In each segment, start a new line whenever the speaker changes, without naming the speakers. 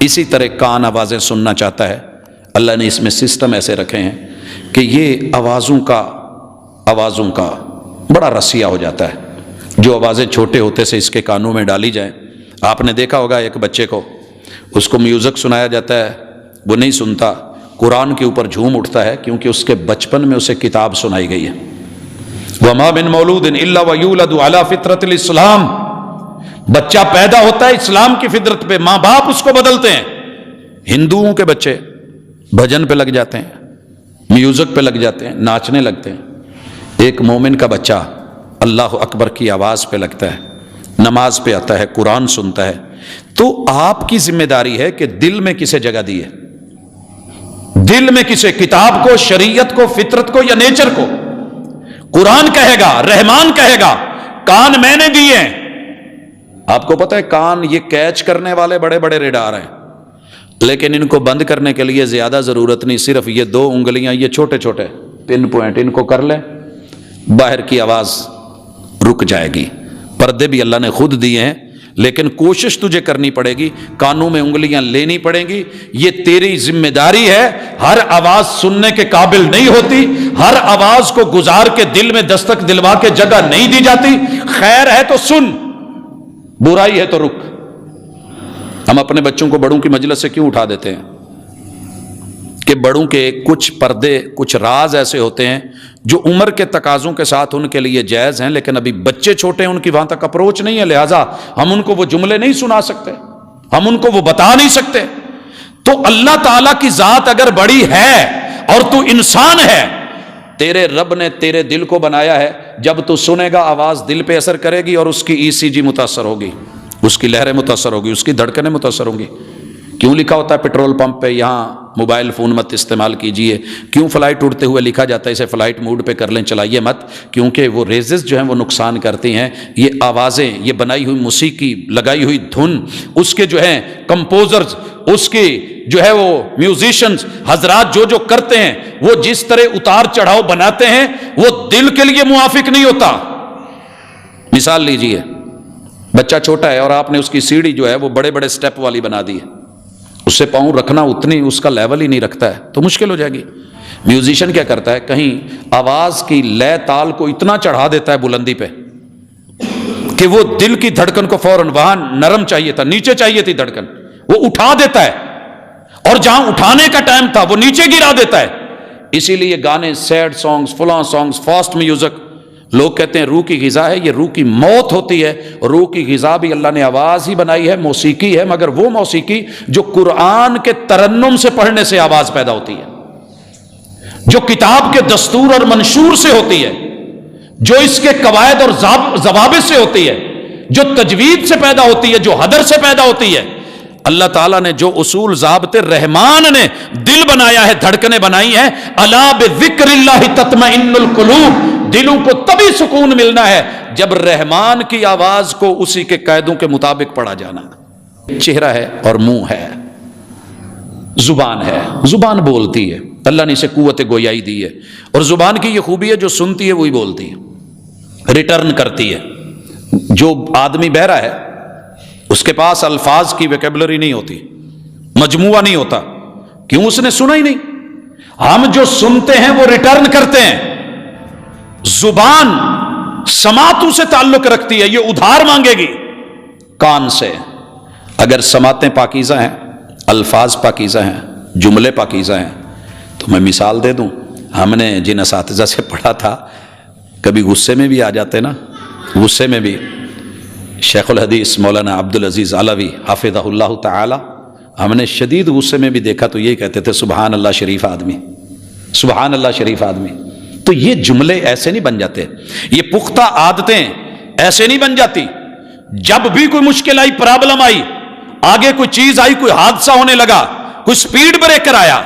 اسی طرح کان آوازیں سننا چاہتا ہے، اللہ نے اس میں سسٹم ایسے رکھے ہیں کہ یہ آوازوں کا بڑا رسیہ ہو جاتا ہے۔ جو آوازیں چھوٹے ہوتے سے اس کے کانوں میں ڈالی جائیں، آپ نے دیکھا ہوگا ایک بچے کو، اس کو میوزک سنایا جاتا ہے، وہ نہیں سنتا، قرآن کے اوپر جھوم اٹھتا ہے، کیونکہ اس کے بچپن میں اسے کتاب سنائی گئی ہے۔ وَمَا مِن مَوْلُودٍ إِلَّا وَيُولَدُ عَلَى فِطْرَةِ الْإِسْلَامِ، بچہ پیدا ہوتا ہے اسلام کی فطرت پہ، ماں باپ اس کو بدلتے ہیں۔ ہندوؤں کے بچے بھجن پہ لگ جاتے ہیں، میوزک پہ لگ جاتے ہیں، ناچنے لگتے ہیں۔ ایک مومن کا بچہ اللہ اکبر کی آواز پہ لگتا ہے، نماز پہ آتا ہے، قرآن سنتا ہے۔ تو آپ کی ذمہ داری ہے کہ دل میں کسے جگہ دی ہے، دل میں کسے، کتاب کو، شریعت کو، فطرت کو یا نیچر کو؟ قرآن کہے گا، رحمان کہے گا، کان میں نے دیے ہیں۔ آپ کو پتہ ہے کان یہ کیچ کرنے والے بڑے بڑے ریڈار ہیں، لیکن ان کو بند کرنے کے لیے زیادہ ضرورت نہیں، صرف یہ 2 انگلیاں، یہ چھوٹے چھوٹے پن پوائنٹ، ان کو کر لیں، باہر کی آواز رک جائے گی۔ پردے بھی اللہ نے خود دیے ہیں، لیکن کوشش تجھے کرنی پڑے گی، کانوں میں انگلیاں لینی پڑیں گی، یہ تیری ذمہ داری ہے۔ ہر آواز سننے کے قابل نہیں ہوتی، ہر آواز کو گزار کے دل میں دستک دلوا کے جگہ نہیں دی جاتی۔ خیر ہے تو سن، برائی ہے تو رک۔ ہم اپنے بچوں کو بڑوں کی مجلس سے کیوں اٹھا دیتے ہیں؟ کہ بڑوں کے کچھ پردے، کچھ راز ایسے ہوتے ہیں جو عمر کے تقاضوں کے ساتھ ان کے لیے جائز ہیں، لیکن ابھی بچے چھوٹے ہیں، ان کی وہاں تک اپروچ نہیں ہے، لہٰذا ہم ان کو وہ جملے نہیں سنا سکتے، ہم ان کو وہ بتا نہیں سکتے۔ تو اللہ تعالیٰ کی ذات اگر بڑی ہے اور تو انسان ہے، تیرے رب نے تیرے دل کو بنایا ہے، جب تو سنے گا آواز دل پہ اثر کرے گی اور اس کی ECG متاثر ہوگی، اس کی لہریں متاثر ہوگی، اس کی دھڑکنیں متاثر ہوں گی۔ کیوں لکھا ہوتا ہے پیٹرول پمپ پہ یہاں موبائل فون مت استعمال کیجئے؟ کیوں فلائٹ اڑتے ہوئے لکھا جاتا ہے اسے فلائٹ موڈ پہ کر لیں، چلائیے مت؟ کیونکہ وہ ریزز جو ہیں وہ نقصان کرتی ہیں۔ یہ آوازیں، یہ بنائی ہوئی موسیقی، لگائی ہوئی دھن، اس کے جو ہیں کمپوزرز، اس کی جو ہے وہ میوزیشنز حضرات جو کرتے ہیں، وہ جس طرح اتار چڑھاؤ بناتے ہیں، وہ دل کے لیے موافق نہیں ہوتا۔ مثال لیجئے، بچہ چھوٹا ہے اور آپ نے اس کی سیڑھی جو ہے وہ بڑے بڑے سٹیپ والی بنا دی ہے، اس سے پاؤں رکھنا اتنی اس کا لیول ہی نہیں رکھتا ہے تو مشکل ہو جائے گی۔ میوزیشن کیا کرتا ہے، کہیں آواز کی لے تال کو اتنا چڑھا دیتا ہے بلندی پہ کہ وہ دل کی دھڑکن کو فوراً، وہاں نرم چاہیے تھا، نیچے چاہیے تھی دھڑکن، وہ اٹھا دیتا ہے، اور جہاں اٹھانے کا ٹائم تھا وہ نیچے گرا دیتا ہے۔ اسی لیے گانے، سیڈ سانگز، فلاں سانگز، فاسٹ میوزک، لوگ کہتے ہیں روح کی غذا ہے، یہ روح کی موت ہوتی ہے۔ روح کی غذا بھی اللہ نے آواز ہی بنائی ہے، موسیقی ہے، مگر وہ موسیقی جو قرآن کے ترنم سے پڑھنے سے آواز پیدا ہوتی ہے، جو کتاب کے دستور اور منشور سے ہوتی ہے، جو اس کے قواعد اور ضوابط سے ہوتی ہے، جو تجوید سے پیدا ہوتی ہے، جو حدر سے پیدا ہوتی ہے۔ اللہ تعالیٰ نے جو اصول ضابطے، رحمان نے دل بنایا ہے، دھڑکنیں بنائی ہیں۔ الا بذکر اللہ تطمئن القلوب، دلوں کو تبھی سکون ملنا ہے جب رحمان کی آواز کو اسی کے قاعدوں کے مطابق پڑھا جانا۔ چہرہ ہے اور منہ ہے، زبان ہے، زبان بولتی ہے، اللہ نے اسے قوت گویائی دی ہے، اور زبان کی یہ خوبی ہے جو سنتی ہے وہی بولتی ہے، ریٹرن کرتی ہے۔ جو آدمی بہرا ہے اس کے پاس الفاظ کی ویکیبلری نہیں ہوتی، مجموعہ نہیں ہوتا، کیوں؟ اس نے سنا ہی نہیں۔ ہم جو سنتے ہیں وہ ریٹرن کرتے ہیں۔ زبان سماعتوں سے تعلق رکھتی ہے، یہ ادھار مانگے گی کان سے۔ اگر سماعتیں پاکیزہ ہیں، الفاظ پاکیزہ ہیں، جملے پاکیزہ ہیں، تو میں مثال دے دوں، ہم نے جن اساتذہ سے پڑھا تھا، کبھی غصے میں بھی آ جاتے نا، غصے میں بھی۔ شیخ الحدیث مولانا عبدالعزیز علوی حفظہ اللہ تعالی، ہم نے شدید غصے میں بھی دیکھا تو یہی کہتے تھے، سبحان اللہ شریف آدمی، سبحان اللہ شریف آدمی۔ تو یہ جملے ایسے نہیں بن جاتے، یہ پختہ عادتیں ایسے نہیں بن جاتی۔ جب بھی کوئی مشکل آئی، پرابلم آئی، آگے کوئی چیز آئی، کوئی حادثہ ہونے لگا، کوئی سپیڈ بریکر آیا،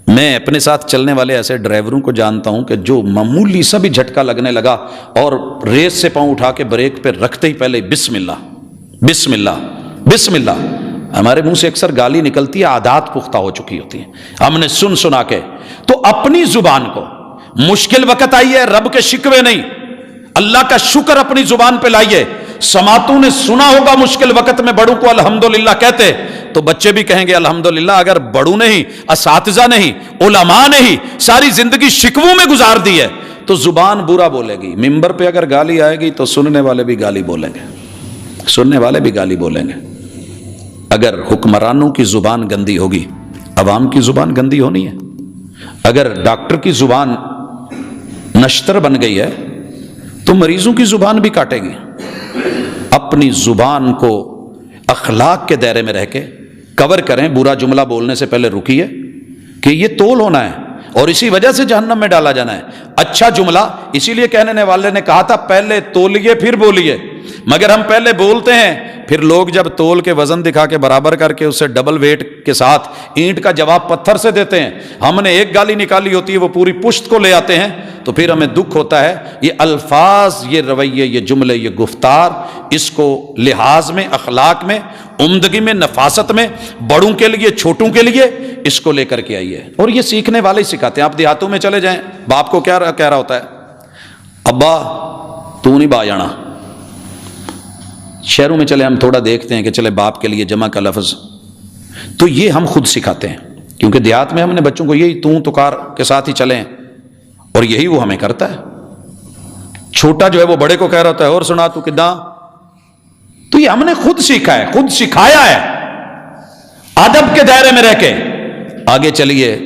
میں اپنے ساتھ چلنے والے ایسے ڈرائیوروں کو جانتا ہوں کہ جو معمولی سا بھی جھٹکا لگنے لگا اور ریس سے پاؤں اٹھا کے بریک پہ رکھتے ہی پہلے بسم اللہ بسم اللہ بسم اللہ۔ ہمارے منہ سے اکثر گالی نکلتی ہے، عادات پختہ ہو چکی ہوتی ہیں، ہم نے سن سنا کے۔ تو اپنی زبان کو، مشکل وقت آئی ہے، رب کے شکوے نہیں، اللہ کا شکر اپنی زبان پہ لائیے۔ سماعتوں نے سنا ہوگا مشکل وقت میں بڑوں کو الحمدللہ کہتے، تو تو بچے بھی کہیں گے الحمدللہ، اگر بڑوں نے ہی، اساتذہ نے ہی، علماء نے ہی ساری زندگی شکووں میں گزار دی ہے تو زبان برا بولے گی. ممبر پہ اگر گالی آئے گی تو سننے والے بھی گالی بولیں گے، سننے والے بھی گالی بولیں گے. اگر حکمرانوں کی زبان گندی ہوگی، عوام کی زبان گندی ہونی ہے. اگر ڈاکٹر کی زبان نشتر بن گئی ہے تو مریضوں کی زبان بھی کاٹے گی. اپنی زبان کو اخلاق کے دائرے میں رہ کے کور کریں. برا جملہ بولنے سے پہلے رکیے کہ یہ تول ہونا ہے اور اسی وجہ سے جہنم میں ڈالا جانا ہے. اچھا جملہ اسی لیے کہنے والے نے کہا تھا پہلے تولیے پھر بولیے، مگر ہم پہلے بولتے ہیں، پھر لوگ جب تول کے وزن دکھا کے برابر کر کے اسے ڈبل ویٹ کے ساتھ اینٹ کا جواب پتھر سے دیتے ہیں. ہم نے ایک گالی نکالی ہوتی ہے، وہ پوری پشت کو لے آتے ہیں، تو پھر ہمیں دکھ ہوتا ہے. یہ الفاظ، یہ رویے، یہ جملے، یہ گفتار، اس کو لحاظ میں، اخلاق میں، عمدگی میں، نفاست میں، بڑوں کے لیے چھوٹوں کے لیے اس کو لے کر کے آئیے. اور یہ سیکھنے والے ہی سکھاتے ہیں. آپ دیہاتوں میں چلے جائیں، باپ کو کیا کہہ رہا ہوتا ہے؟ ابا تو نہیں با جانا. شہروں میں چلے ہم تھوڑا دیکھتے ہیں کہ چلے باپ کے لیے جمع کا لفظ، تو یہ ہم خود سکھاتے ہیں، کیونکہ دیہات میں ہم نے بچوں کو یہی توں تکار کے ساتھ ہی چلیں اور یہی وہ ہمیں کرتا ہے. چھوٹا جو ہے وہ بڑے کو کہہ رہا ہوتا ہے اور سنا تو کداں، تو یہ ہم نے خود سیکھا ہے، خود سکھایا ہے ادب کے دائرے میں رہ کے. آگے چلیے،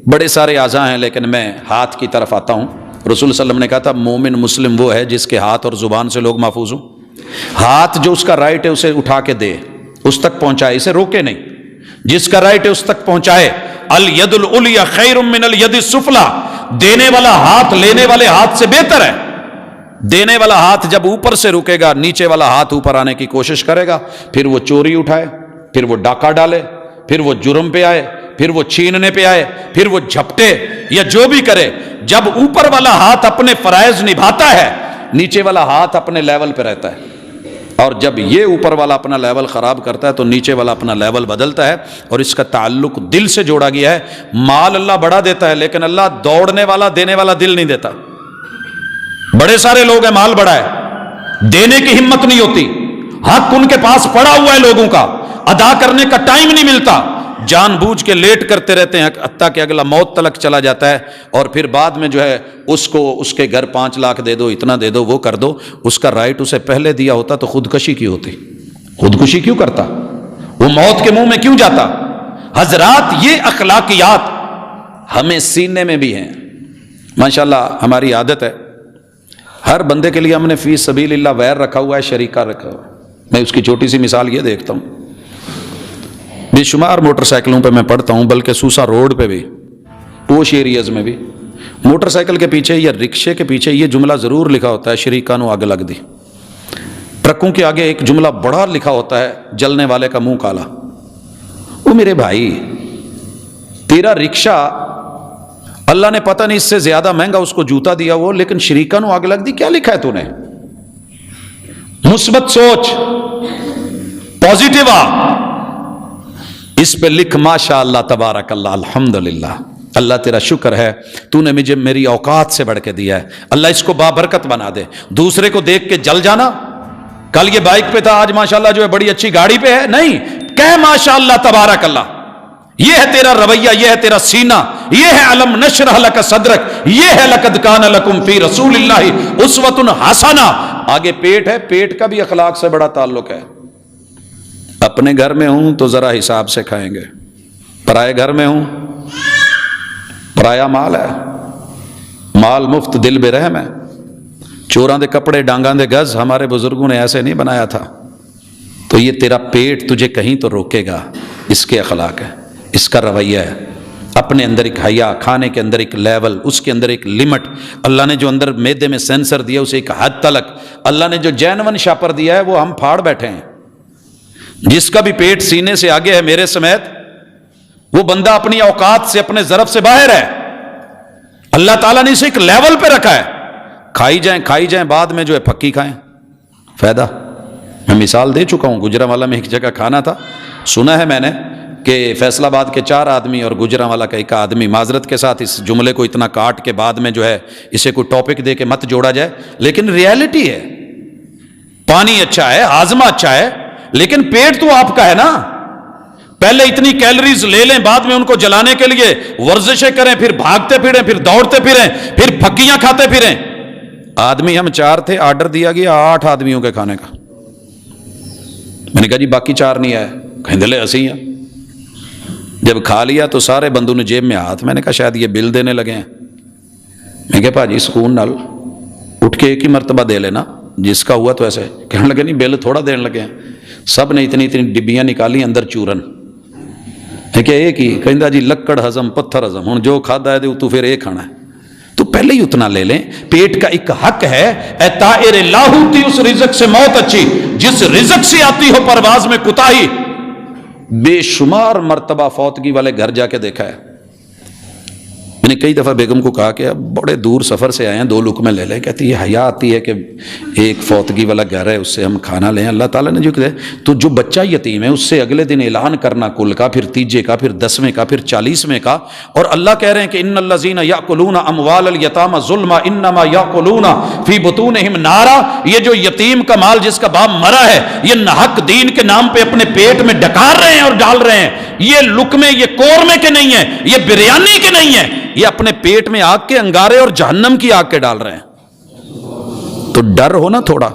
بڑے سارے اعضاء ہیں لیکن میں ہاتھ کی طرف آتا ہوں. رسول صلی اللہ علیہ وسلم نے کہا تھا مومن مسلم وہ ہے جس کے ہاتھ اور زبان سے لوگ محفوظ ہوں. ہاتھ جو اس کا رائٹ ہے اسے اٹھا کے دے، اس تک پہنچائے، اسے روکے نہیں. جس کا رائٹ ہے اس تک پہنچائے. الید العلیٰ خیر من الید السفلیٰ، دینے والا ہاتھ لینے والے ہاتھ سے بہتر ہے. دینے والا ہاتھ جب اوپر سے رکے گا، نیچے والا ہاتھ اوپر آنے کی کوشش کرے گا، پھر وہ چوری اٹھائے، پھر وہ ڈاکہ ڈالے، پھر وہ جرم پہ آئے، پھر وہ چھیننے پہ آئے، پھر وہ جھپٹے یا جو بھی کرے. جب اوپر والا ہاتھ اپنے فرائض نبھاتا ہے، نیچے والا ہاتھ اپنے لیول پہ رہتا ہے. اور جب یہ اوپر والا اپنا لیول خراب کرتا ہے تو نیچے والا اپنا لیول بدلتا ہے. اور اس کا تعلق دل سے جوڑا گیا ہے. مال اللہ بڑا دیتا ہے لیکن اللہ دوڑنے والا دینے والا دل نہیں دیتا. بڑے سارے لوگ ہیں، مال بڑا ہے، دینے کی ہمت نہیں ہوتی، حق ان کے پاس پڑا ہوا ہے لوگوں کا، ادا کرنے کا ٹائم نہیں ملتا، جان بوجھ کے لیٹ کرتے رہتے ہیں حتیٰ کہ اگلا موت تلک چلا جاتا ہے. اور پھر بعد میں جو ہے اس کو اس کے گھر 5 لاکھ دے دو، اتنا دے دو، وہ کر دو. اس کا رائٹ اسے پہلے دیا ہوتا تو خودکشی کی ہوتی. خودکشی کیوں کرتا؟ وہ موت کے منہ میں کیوں جاتا؟ حضرات یہ اخلاقیات ہمیں سینے میں بھی ہیں. ماشاءاللہ ہماری عادت ہے، ہر بندے کے لیے ہم نے فی سبیل اللہ ویر رکھا ہوا ہے، شریکہ رکھا ہوا ہے. میں اس کی چھوٹی سی مثال یہ دیکھتا ہوں، بے شمار موٹر سائیکلوں پہ میں پڑھتا ہوں، بلکہ سوسا روڈ پہ بھی، پوش ایریاز میں بھی، موٹر سائیکل کے پیچھے یا رکشے کے پیچھے یہ جملہ ضرور لکھا ہوتا ہے، شریکانو آگ لگ دی. ٹرکوں کے آگے ایک جملہ بڑا لکھا ہوتا ہے، جلنے والے کا منہ کالا. وہ میرے بھائی، تیرا رکشہ اللہ نے پتہ نہیں اس سے زیادہ مہنگا اس کو جوتا دیا وہ، لیکن شریکانو آگ لگ دی کیا لکھا ہے تو نے؟ مثبت سوچ، پازیٹیو آ، اس پہ لکھ ماشاء اللہ تبارک اللہ الحمدللہ، اللہ تیرا شکر ہے تو نے مجھے میری اوقات سے بڑھ کے دیا ہے، اللہ اس کو بابرکت بنا دے. دوسرے کو دیکھ کے جل جانا، کل یہ بائک پہ تھا آج ماشاءاللہ جو ہے بڑی اچھی گاڑی پہ ہے، نہیں، کہہ ماشاء اللہ تبارک اللہ. یہ ہے تیرا رویہ، یہ ہے تیرا سینہ، یہ ہے علم نشرح لک صدرک، یہ ہے لقد کان لکم فی رسول اللہ اسوۃ حسنہ. آگے پیٹ ہے، پیٹ کا بھی اخلاق سے بڑا تعلق ہے. اپنے گھر میں ہوں تو ذرا حساب سے کھائیں گے، پرائے گھر میں ہوں، پرایا مال ہے، مال مفت دل بے رحم ہے. چوراں دے کپڑے ڈانگاں دے گز ہمارے بزرگوں نے ایسے نہیں بنایا تھا. تو یہ تیرا پیٹ تجھے کہیں تو روکے گا، اس کے اخلاق ہے، اس کا رویہ ہے. اپنے اندر ایک حیا، کھانے کے اندر ایک لیول، اس کے اندر ایک لمٹ. اللہ نے جو اندر معدے میں سینسر دیا اسے ایک حد تلک، اللہ نے جو جینون شاپر دیا ہے وہ ہم پھاڑ بیٹھے ہیں. جس کا بھی پیٹ سینے سے آگے ہے میرے سمیت، وہ بندہ اپنی اوقات سے، اپنے ضرف سے باہر ہے. اللہ تعالیٰ نے اسے ایک لیول پہ رکھا ہے. کھائی جائیں بعد میں جو ہے پھکی کھائیں، فائدہ. میں مثال دے چکا ہوں، گجرانوالہ میں ایک جگہ کھانا تھا، سنا ہے میں نے کہ فیصل آباد کے 4 آدمی اور گجرانوالہ کا 1 آدمی، معذرت کے ساتھ اس جملے کو اتنا کاٹ کے بعد میں جو ہے اسے کوئی ٹاپک دے کے مت جوڑا جائے، لیکن ریالٹی ہے. پانی اچھا ہے، ہاضمہ اچھا ہے، لیکن پیٹ تو آپ کا ہے نا. پہلے اتنی کیلریز لے لیں، بعد میں ان کو جلانے کے لیے ورزشیں کریں، پھر بھاگتے پھریں، پھر دوڑتے پھریں، پھر پھکیاں کھاتے پھریں۔ آدمی ہم 4 تھے، آرڈر دیا گیا 8 آدمیوں کے کھانے کا۔ میں نے کہا جی باقی 4 نہیں آئے، کہیں دلے ہنسی ہیں۔ جب کھا لیا تو سارے بندوں نے جیب میں ہاتھ، میں نے کہا شاید یہ بل دینے لگے ہیں۔ میں کہا پاجی سکون نال اٹھ کے ایک ہی مرتبہ دے لینا، جس کا ہوا تو ایسے۔ کہنے لگے نہیں بل تھوڑا دینے لگے ہیں۔ سب نے اتنی اتنی ڈبیاں نکالی، اندر چورن۔ میں کہا ایک ہی، کہندا جی لکڑ ہضم پتھر ہضم، ہن جو کھادا ہے تو پھر ایک کھانا ہے، تو پہلے ہی اتنا لے لیں۔ پیٹ کا ایک حق ہے، اے طائر لا ہوتی اس رزق سے موت اچھی، جس رزق سے آتی ہو پرواز میں کوتاہی۔ بے شمار مرتبہ فوتگی والے گھر جا کے دیکھا ہے میں نے، کئی دفعہ بیگم کو کہا کہ اب بڑے دور سفر سے آئے ہیں، 2 لقمے لے لیں۔ کہتی ہے حیا آتی ہے کہ ایک فوتگی والا گھر ہے اس سے ہم کھانا لیں۔ اللہ تعالیٰ نے جو کہ تو جو بچہ یتیم ہے اس سے اگلے دن اعلان کرنا کل کا، پھر تیجے کا، پھر 10ویں کا، پھر 40ویں کا۔ اور اللہ کہہ رہے ہیں کہ ان الذین یاکلون اموال الیتامی ظلما انما یاکلون فی بطونہم نارا، یہ جو یتیم کا مال جس کا باپ مرا ہے، یہ ناحق دین کے نام پہ اپنے پیٹ میں ڈکار رہے ہیں اور ڈال رہے ہیں۔ یہ لقمے یہ قورمے کے نہیں ہیں، یہ بریانی کے نہیں ہیں، یہ اپنے پیٹ میں آگ کے انگارے اور جہنم کی آگ کے ڈال رہے ہیں۔ تو ڈر ہو نا، تھوڑا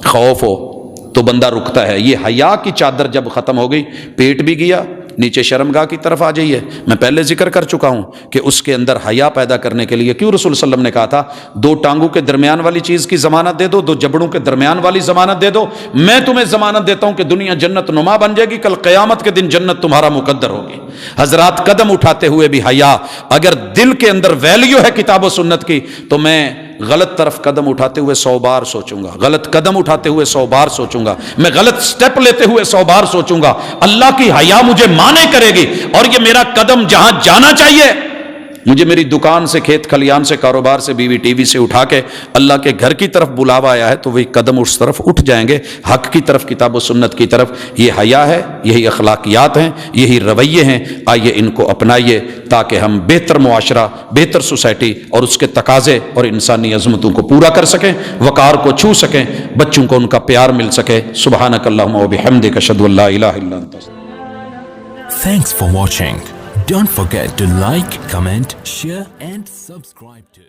خوف ہو تو بندہ رکتا ہے۔ یہ حیا کی چادر جب ختم ہو گئی، پیٹ بھی گیا، نیچے شرمگاہ کی طرف آ جائیے۔ میں پہلے ذکر کر چکا ہوں کہ اس کے اندر حیا پیدا کرنے کے لیے کیوں رسول صلی اللہ علیہ وسلم نے کہا تھا 2 ٹانگوں کے درمیان والی چیز کی ضمانت دے دو، 2 جبڑوں کے درمیان والی ضمانت دے دو، میں تمہیں ضمانت دیتا ہوں کہ دنیا جنت نما بن جائے گی، کل قیامت کے دن جنت تمہارا مقدر ہوگی۔ حضرات قدم اٹھاتے ہوئے بھی حیا، اگر دل کے اندر ویلیو ہے کتاب و سنت کی، تو میں غلط طرف قدم اٹھاتے ہوئے 100 بار سوچوں گا، غلط قدم اٹھاتے ہوئے 100 بار سوچوں گا، میں غلط سٹیپ لیتے ہوئے 100 بار سوچوں گا۔ اللہ کی حیا مجھے مانے کرے گی، اور یہ میرا قدم جہاں جانا چاہیے، مجھے میری دکان سے، کھیت کھلیان سے، کاروبار سے، بیوی ٹی وی سے اٹھا کے اللہ کے گھر کی طرف بلاوا آیا ہے، تو وہی قدم اس طرف اٹھ جائیں گے، حق کی طرف، کتاب و سنت کی طرف۔ یہ حیا ہے، یہی اخلاقیات ہیں، یہی رویے ہیں۔ آئیے ان کو اپنائیے تاکہ ہم بہتر معاشرہ، بہتر سوسائٹی اور اس کے تقاضے اور انسانی عظمتوں کو پورا کر سکیں، وقار کو چھو سکیں، بچوں کو ان کا پیار مل سکے۔ سبحانک اللہم و بحمدک، اشہد ان لا الہ الا انت۔
Thanks for watching. Don't forget to like, comment, share and subscribe to